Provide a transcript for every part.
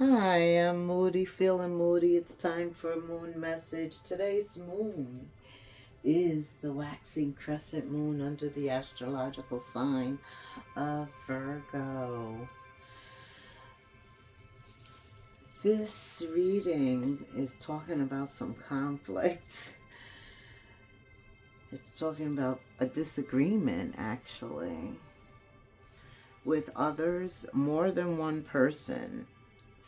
Hi, I'm Moody, feeling moody. It's time for a moon message. Today's moon is the waxing crescent moon under the astrological sign of Virgo. This reading is talking about some conflict. It's talking about a disagreement, actually, with others, more than one person.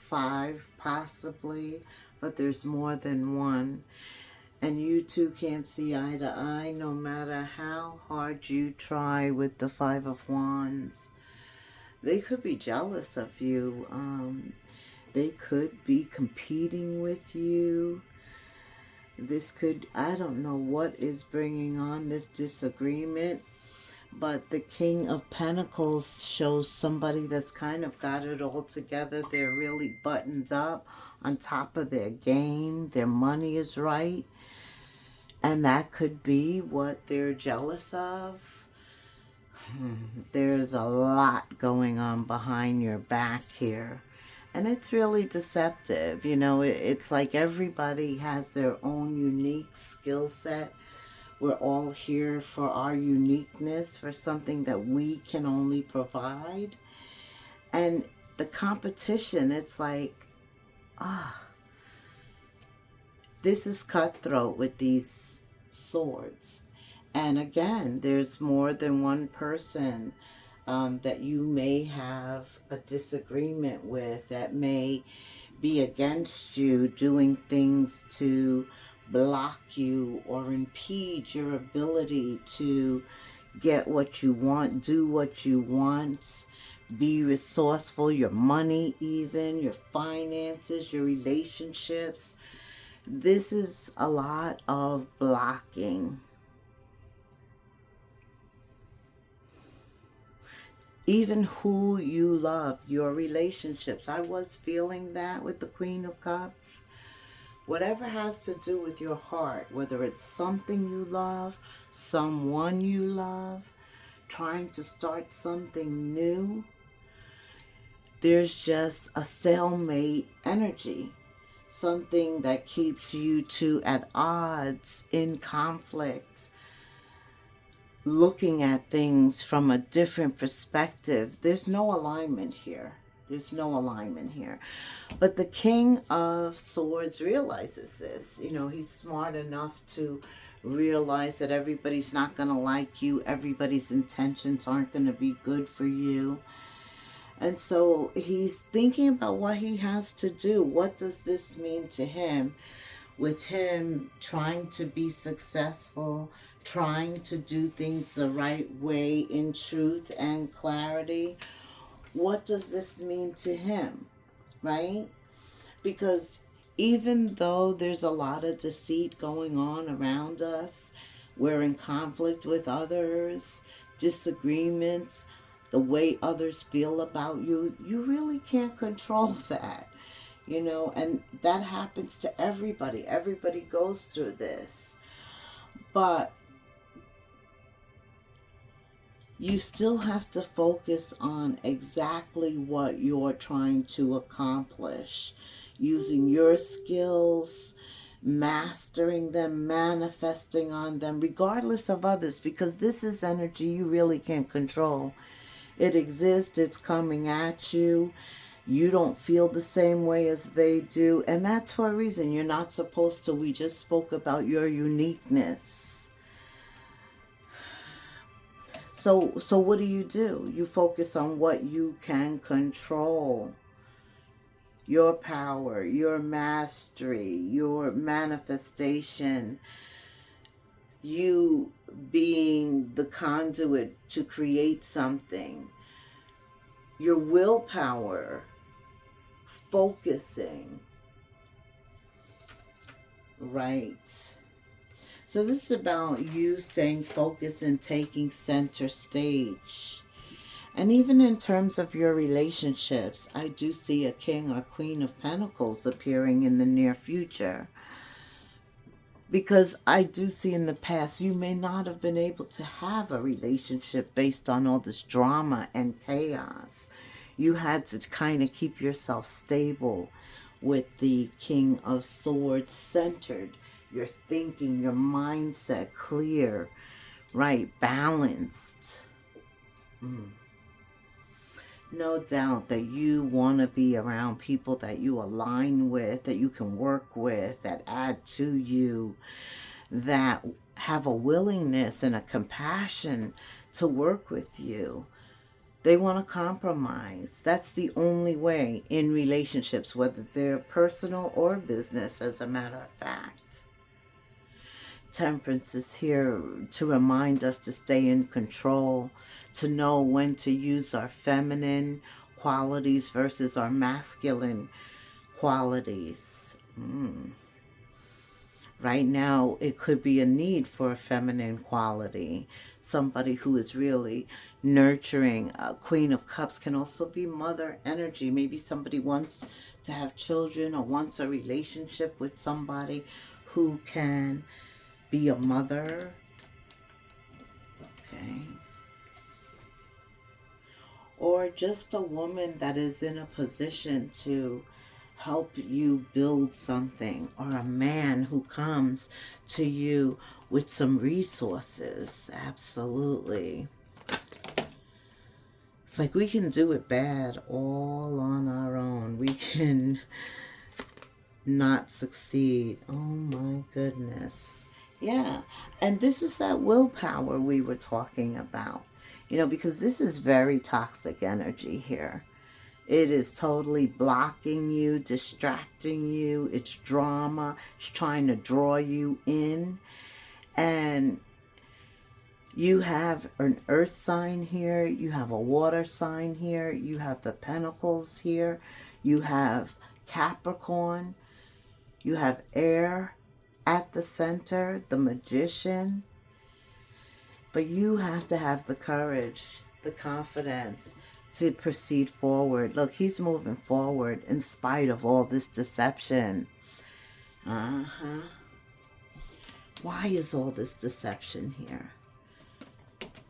Five, possibly, but there's more than one. And you two can't see eye to eye no matter how hard you try with the Five of Wands. They could be jealous of you. They could be competing with you. This could, I don't know what is bringing on this disagreement, but the King of Pentacles shows somebody that's kind of got it all together. They're really buttoned up, on top of their game. Their money is right. And that could be what they're jealous of. There's a lot going on behind your back here. And it's really deceptive. You know, it's like everybody has their own unique skill set. We're all here for our uniqueness, for something that we can only provide. And the competition, it's like, this is cutthroat with these swords. And again, there's more than one person that you may have a disagreement with, that may be against you, doing things to block you or impede your ability to get what you want, do what you want, be resourceful, your money even, your finances, your relationships. This is a lot of blocking. Even who you love, your relationships. I was feeling that with the Queen of Cups. Whatever has to do with your heart, whether it's something you love, someone you love, trying to start something new, there's just a stalemate energy. Something that keeps you two at odds, in conflict, looking at things from a different perspective. There's no alignment here. There's no alignment here. But the King of Swords realizes this. You know, he's smart enough to realize that everybody's not going to like you. Everybody's intentions aren't going to be good for you. And so he's thinking about what he has to do. What does this mean to him? With him trying to be successful, trying to do things the right way in truth and clarity. What does this mean to him, right? Because even though there's a lot of deceit going on around us, we're in conflict with others, disagreements, the way others feel about you, you really can't control that. You know, and that happens to everybody. Everybody goes through this. But you still have to focus on exactly what you're trying to accomplish, using your skills, mastering them, manifesting on them, regardless of others, because this is energy you really can't control. It exists, it's coming at you. You don't feel the same way as they do, and that's for a reason. You're not supposed to. We just spoke about your uniqueness. So what do? You focus on what you can control. Your power, your mastery, your manifestation, you being the conduit to create something, your willpower, focusing, right? So this is about you staying focused and taking center stage. And even in terms of your relationships, I do see a King or Queen of Pentacles appearing in the near future. Because I do see in the past, you may not have been able to have a relationship based on all this drama and chaos. You had to kind of keep yourself stable with the King of Swords centered. Your thinking, your mindset clear, right? Balanced. No doubt that you want to be around people that you align with, that you can work with, that add to you, that have a willingness and a compassion to work with you. They want to compromise. That's the only way in relationships, whether they're personal or business, as a matter of fact. Temperance is here to remind us to stay in control, to know when to use our feminine qualities versus our masculine qualities. Right now, it could be a need for a feminine quality. Somebody who is really nurturing. A Queen of Cups can also be mother energy. Maybe somebody wants to have children or wants a relationship with somebody who can be a mother. Okay. Or just a woman that is in a position to help you build something, or a man who comes to you with some resources. Absolutely. It's like we can do it bad all on our own. We can not succeed. Oh my goodness. Yeah. And this is that willpower we were talking about. You know, because this is very toxic energy here. It is totally blocking you, distracting you. It's drama. It's trying to draw you in. And you have an earth sign here. You have a water sign here. You have the pentacles here. You have Capricorn. You have air at the center, the magician. But you have to have the courage, the confidence to proceed forward. Look, he's moving forward in spite of all this deception. Why is all this deception here?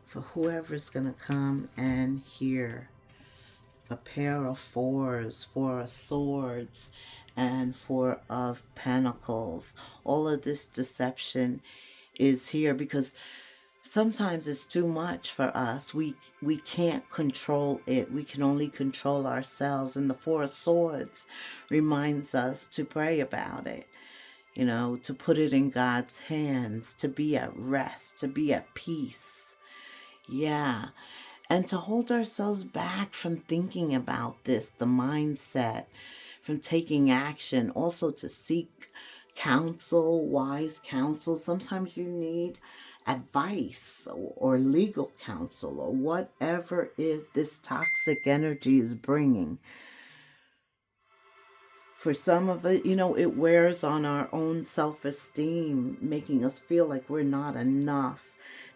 For whoever's going to come and hear a pair of fours, four of swords, and four of pentacles. All of this deception is here because sometimes it's too much for us. We can't control it. We can only control ourselves. And the Four of Swords reminds us to pray about it. You know, to put it in God's hands, to be at rest, to be at peace. Yeah. And to hold ourselves back from thinking about this, the mindset, from taking action. Also to seek counsel, wise counsel. Sometimes you need advice or legal counsel or whatever this toxic energy is bringing. For some of it, you know, it wears on our own self-esteem, making us feel like we're not enough.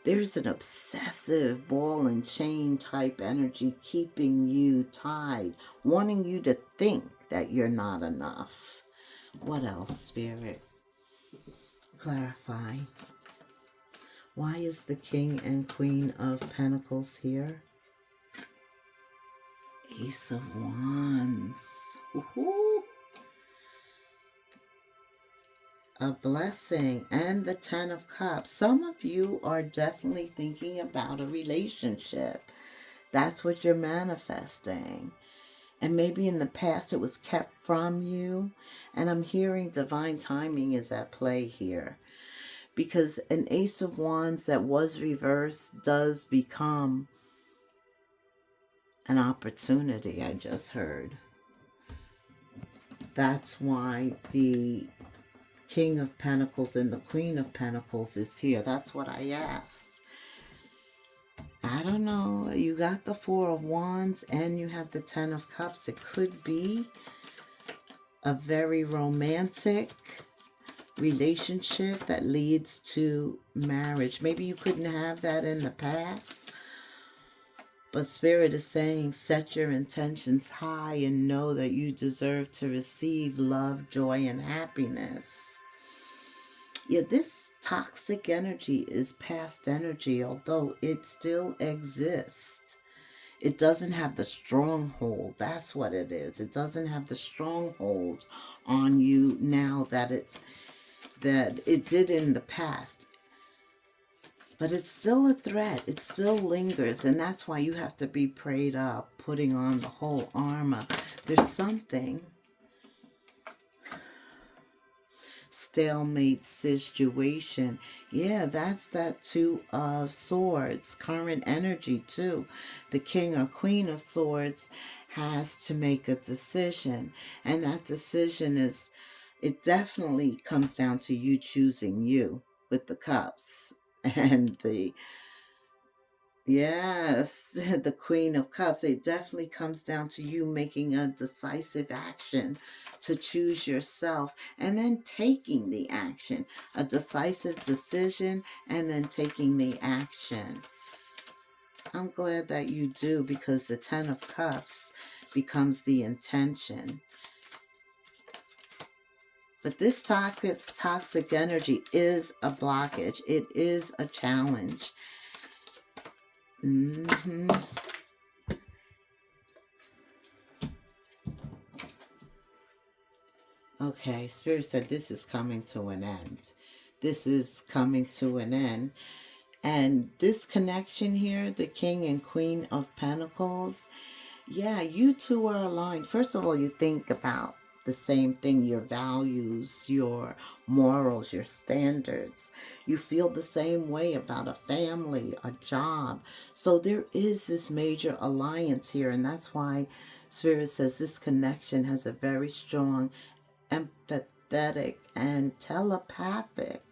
There's an obsessive ball and chain type energy keeping you tied, wanting you to think that you're not enough. What else, Spirit? Clarify. Why is the King and Queen of Pentacles here? Ace of Wands. Woohoo! A blessing. And the Ten of Cups. Some of you are definitely thinking about a relationship. That's what you're manifesting. And maybe in the past it was kept from you. And I'm hearing divine timing is at play here. Because an Ace of Wands that was reversed does become an opportunity, I just heard. That's why the King of Pentacles and the Queen of Pentacles is here. That's what I asked. I don't know. You got the Four of Wands and you have the Ten of Cups. It could be a very romantic relationship that leads to marriage. Maybe you couldn't have that in the past. But Spirit is saying, set your intentions high and know that you deserve to receive love, joy, and happiness. Yeah, this toxic energy is past energy, although it still exists. It doesn't have the stronghold. That's what it is. It doesn't have the stronghold on you now that it did in the past. But it's still a threat. It still lingers. And that's why you have to be prayed up, putting on the whole armor. There's something. Stalemate situation. Yeah, that's that Two of Swords. Current energy too. The King or Queen of Swords has to make a decision. And that decision is, it definitely comes down to you choosing you with the cups. And the, yes, the Queen of Cups. It definitely comes down to you making a decisive action to choose yourself and then taking the action. A decisive decision and then taking the action. I'm glad that you do, because the Ten of Cups becomes the intention. But this toxic energy is a blockage. It is a challenge. Okay, Spirit said this is coming to an end. This is coming to an end. And this connection here, the King and Queen of Pentacles, yeah, you two are aligned. First of all, you think about the same thing, your values, your morals, your standards. You feel the same way about a family, a job. So there is this major alliance here, and that's why Spirit says this connection has a very strong empathetic and telepathic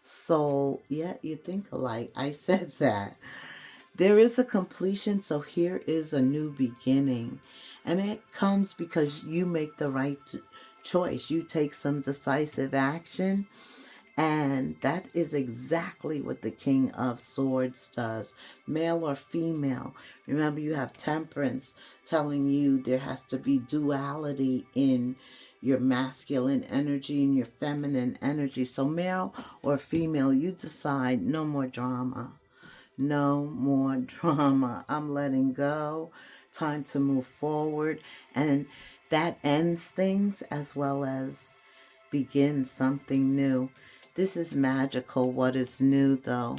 soul. Yeah, you think alike. I said that. There is a completion, so here is a new beginning. And it comes because you make the right choice. You take some decisive action. And that is exactly what the King of Swords does. Male or female. Remember, you have Temperance telling you there has to be duality in your masculine energy and your feminine energy. So male or female, you decide no more drama. No more drama. I'm letting go. Time to move forward. And that ends things as well as begins something new. This is magical, what is new though.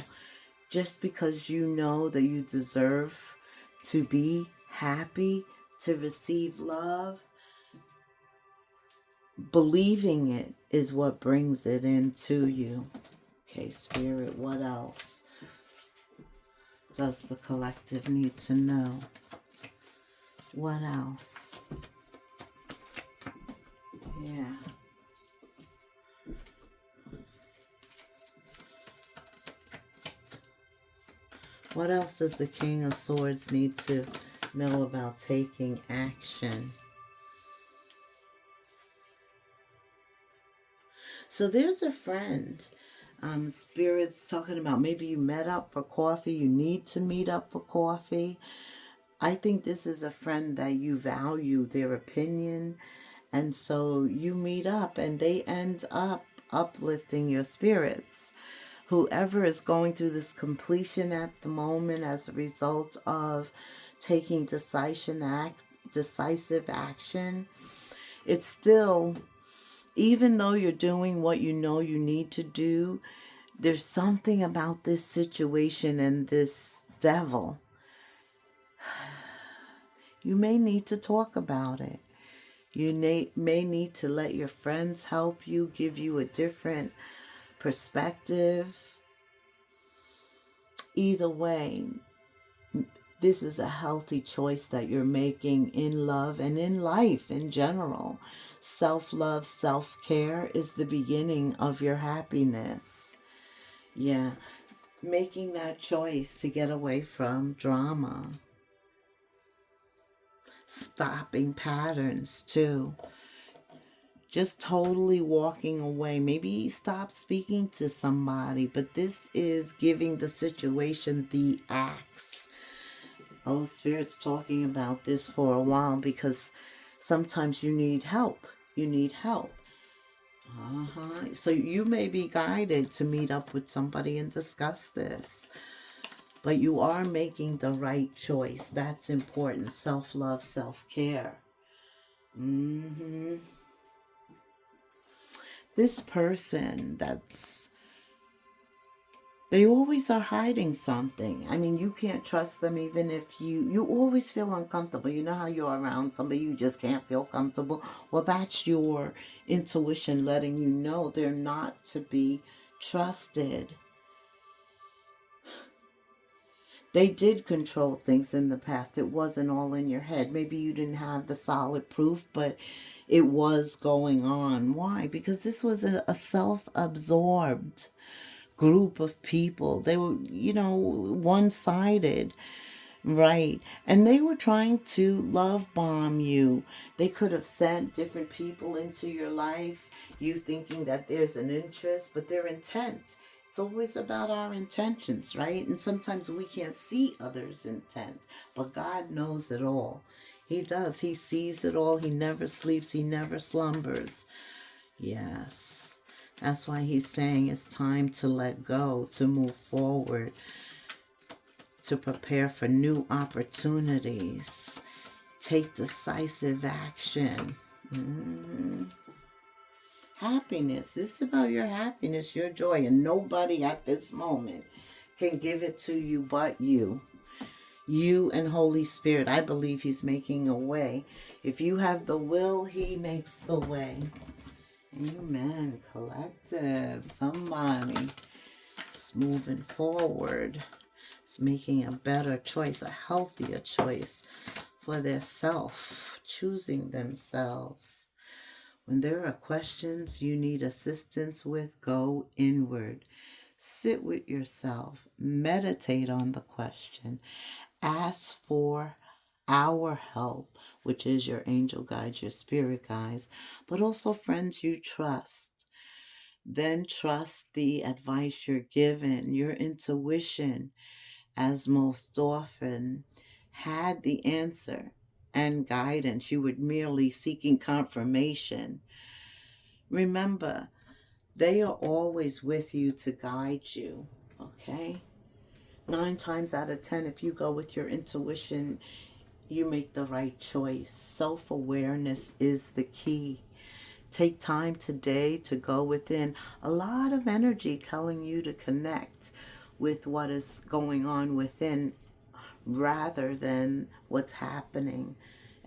Just because you know that you deserve to be happy, to receive love, believing it is what brings it into you. Okay, Spirit, what else does the collective need to know? What else? Yeah. What else does the King of Swords need to know about taking action? So there's a friend. Spirit's talking about maybe you met up for coffee. You need to meet up for coffee. I think this is a friend that you value their opinion. And so you meet up and they end up uplifting your spirits. Whoever is going through this completion at the moment as a result of taking decisive action, it's still, even though you're doing what you know you need to do, there's something about this situation and this devil. You may need to talk about it. You may need to let your friends help you, give you a different perspective. Either way, this is a healthy choice that you're making in love and in life in general. Self-love, self-care is the beginning of your happiness. Yeah, making that choice to get away from drama. Stopping patterns too. Just totally walking away. Maybe stop speaking to somebody, but this is giving the situation the axe. Oh, Spirit's talking about this for a while because sometimes you need help. You need help. So you may be guided to meet up with somebody and discuss this. But you are making the right choice. That's important. Self-love, self-care. This person they always are hiding something. I mean, you can't trust them even if you always feel uncomfortable. You know how you're around somebody you just can't feel comfortable? Well, that's your intuition letting you know they're not to be trusted. They did control things in the past. It wasn't all in your head. Maybe you didn't have the solid proof, but it was going on. Why? Because this was a self-absorbed group of people. They were, one-sided, right? And they were trying to love bomb you. They could have sent different people into your life, you thinking that there's an interest, but their intent. It's always about our intentions, right? And sometimes we can't see others' intent, but God knows it all. He does. He sees it all. He never sleeps. He never slumbers. Yes. That's why he's saying it's time to let go, to move forward, to prepare for new opportunities. Take decisive action. Happiness. This is about your happiness, your joy, and nobody at this moment can give it to you but you. You and Holy Spirit. I believe he's making a way. If you have the will, he makes the way. Amen. Collective. Somebody is moving forward. It's making a better choice, a healthier choice for their self, choosing themselves. When there are questions you need assistance with, go inward. Sit with yourself. Meditate on the question. Ask for our help, which is your angel guides, your spirit guides, but also friends you trust. Then trust the advice you're given, your intuition, as most often had the answer and guidance. You were merely seeking confirmation. Remember, they are always with you to guide you, okay? 9 times out of 10, if you go with your intuition, you make the right choice. Self-awareness is the key. Take time today to go within. A lot of energy telling you to connect with what is going on within rather than what's happening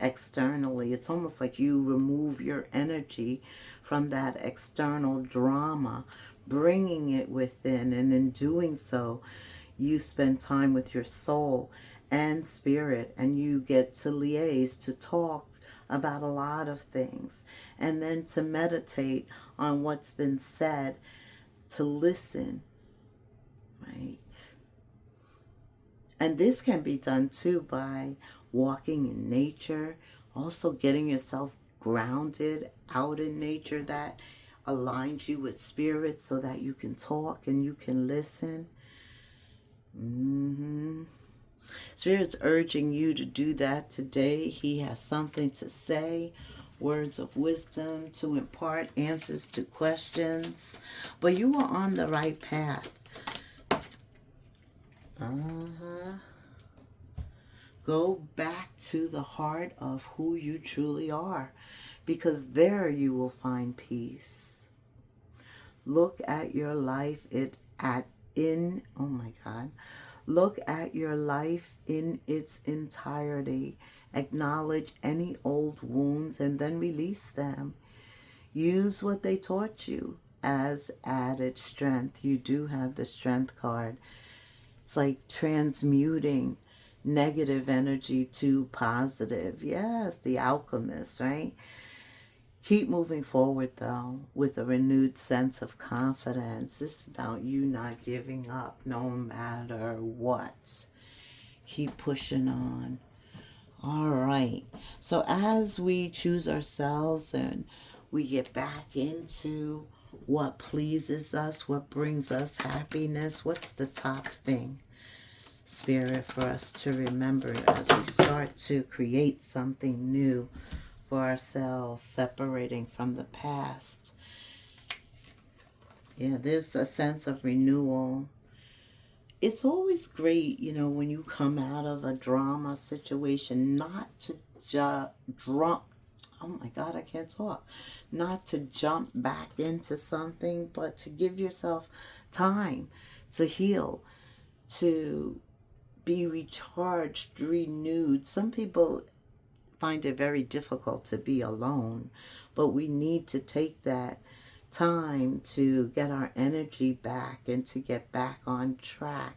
externally. It's almost like you remove your energy from that external drama, bringing it within, and in doing so, you spend time with your soul and spirit, and you get to liaise, to talk about a lot of things, and then to meditate on what's been said, to listen, right? And this can be done too by walking in nature, also getting yourself grounded out in nature that aligns you with spirit so that you can talk and you can listen. Spirit's urging you to do that today. He has something to say, words of wisdom to impart, answers to questions. But you are on the right path. Go back to the heart of who you truly are, because there you will find peace. Look at your life Look at your life in its entirety. Acknowledge any old wounds and then release them. Use what they taught you as added strength. You do have the strength card. It's like transmuting negative energy to positive. Yes, the alchemist, right? Keep moving forward, though, with a renewed sense of confidence. This is about you not giving up no matter what. Keep pushing on. All right. So as we choose ourselves and we get back into what pleases us, what brings us happiness, what's the top thing, Spirit, for us to remember as we start to create something new for ourselves, separating from the past? Yeah, there's a sense of renewal. it's always great, you know, when you come out of a drama situation, not to drop. Oh my God, I can't talk. Not to jump back into something, but to give yourself time to heal, to be recharged, renewed. Some people find it very difficult to be alone, but we need to take that time to get our energy back and to get back on track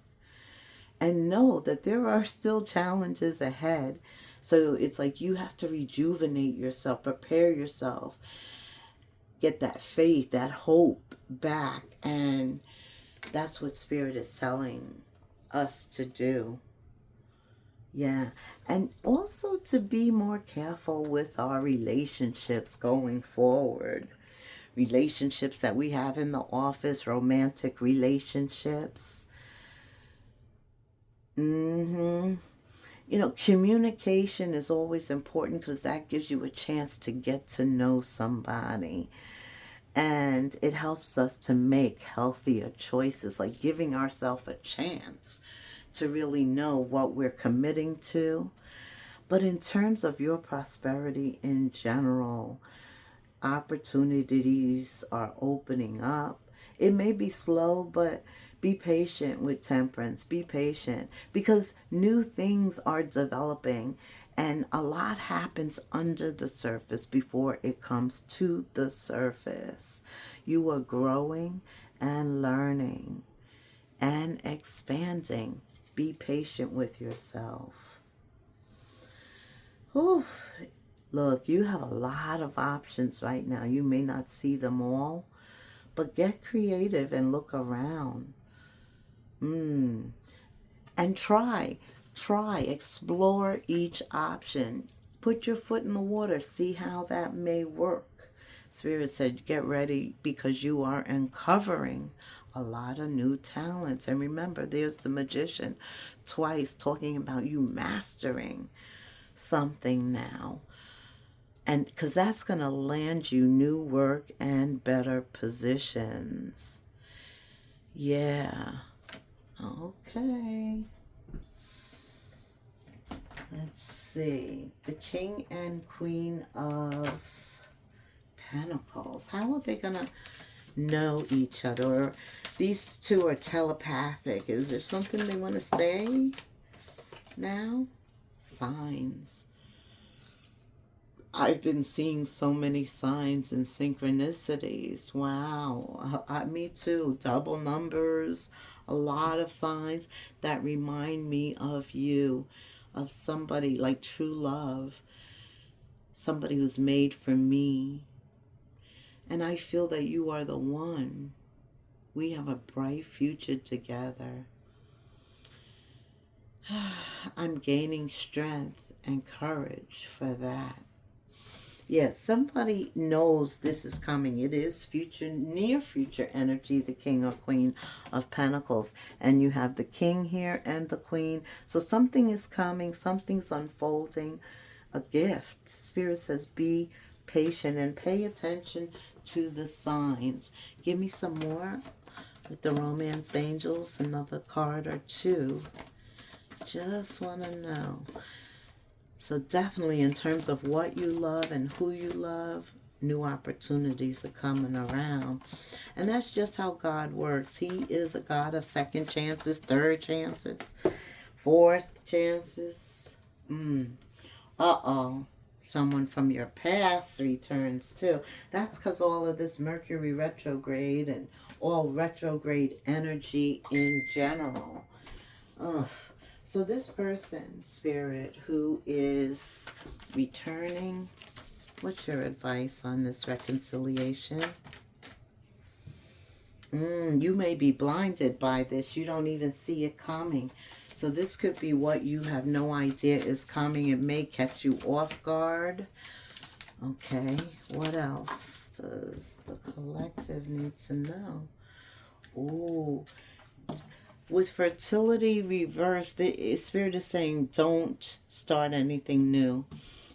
and know that there are still challenges ahead. So it's like you have to rejuvenate yourself, prepare yourself, get that faith, that hope back. And that's what Spirit is telling us to do. Yeah. And also to be more careful with our relationships going forward. Relationships that we have in the office, romantic relationships. Mm-hmm. You know, communication is always important because that gives you a chance to get to know somebody. And it helps us to make healthier choices, like giving ourselves a chance to really know what we're committing to. But in terms of your prosperity in general, opportunities are opening up. It may be slow, but be patient with temperance. Be patient because new things are developing and a lot happens under the surface before it comes to the surface. You are growing and learning and expanding. Be patient with yourself. Whew. Look, you have a lot of options right now. You may not see them all, but get creative and look around. And explore each option. Put your foot in the water, see how that may work. Spirit said, get ready because you are uncovering a lot of new talents. And remember, there's the magician twice talking about you mastering something now. And because that's going to land you new work and better positions. Yeah. Okay. Let's see. The King and Queen of Pentacles. How are they going to know each other? Or these two are telepathic. Is there something they want to say now? Signs. I've been seeing so many signs and synchronicities. Wow. Me too. Double numbers. A lot of signs that remind me of you. Of somebody like true love. Somebody who's made for me. And I feel that you are the one. We have a bright future together. I'm gaining strength and courage for that. Yes, somebody knows this is coming. It is future, near future energy, the King or Queen of Pentacles. And you have the King here and the Queen. So something is coming, something's unfolding, a gift. Spirit says be patient and pay attention to the signs. Give me some more with the Romance Angels, another card or two. Just want to know. So definitely in terms of what you love and who you love, new opportunities are coming around. And that's just how God works. He is a God of second chances, third chances, fourth chances. Uh-oh. Someone from your past returns too. That's because all of this Mercury retrograde and all retrograde energy in general. Ugh. So this person, Spirit, who is returning, what's your advice on this reconciliation? You may be blinded by this. You don't even see it coming. So this could be what you have no idea is coming. It may catch you off guard. Okay, what else does the collective need to know? Ooh. With fertility reversed, the Spirit is saying don't start anything new.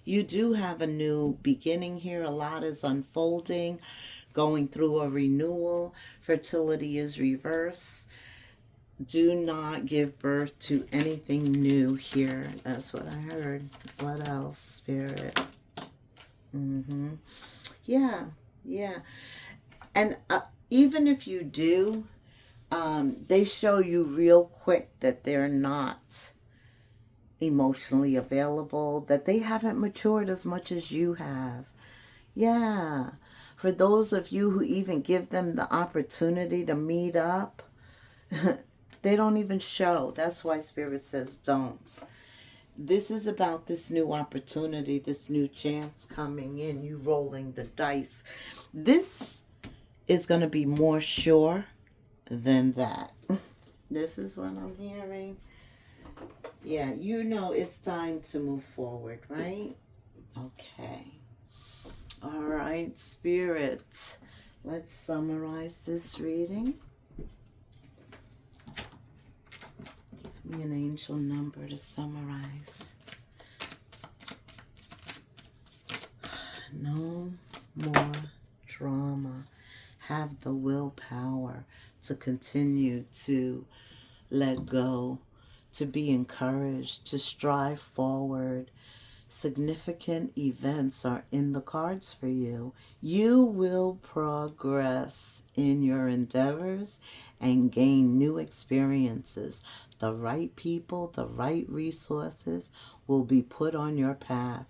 You do have a new beginning here. A lot is unfolding, going through a renewal. Fertility is reversed. Do not give birth to anything new here. That's what I heard. What else, Spirit? Yeah, yeah. And even if you do, they show you real quick that they're not emotionally available, that they haven't matured as much as you have. Yeah. For those of you who even give them the opportunity to meet up, they don't even show. That's why Spirit says don't. This is about this new opportunity, this new chance coming in, you rolling the dice. This is going to be more sure than that. This is what I'm hearing. Yeah, you know it's time to move forward, right? Okay. All right, Spirit. Let's summarize this reading. Give me an angel number to summarize. No more drama. Have the willpower to continue to let go, to be encouraged, to strive forward. Significant events are in the cards for you. You will progress in your endeavors and gain new experiences. The right people, the right resources will be put on your path.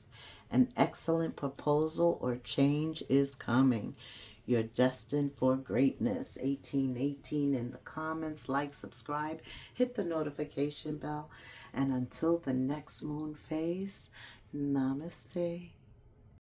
An excellent proposal or change is coming. You're destined for greatness. 1818 in the comments. Like, subscribe, hit the notification bell. And until the next moon phase, namaste.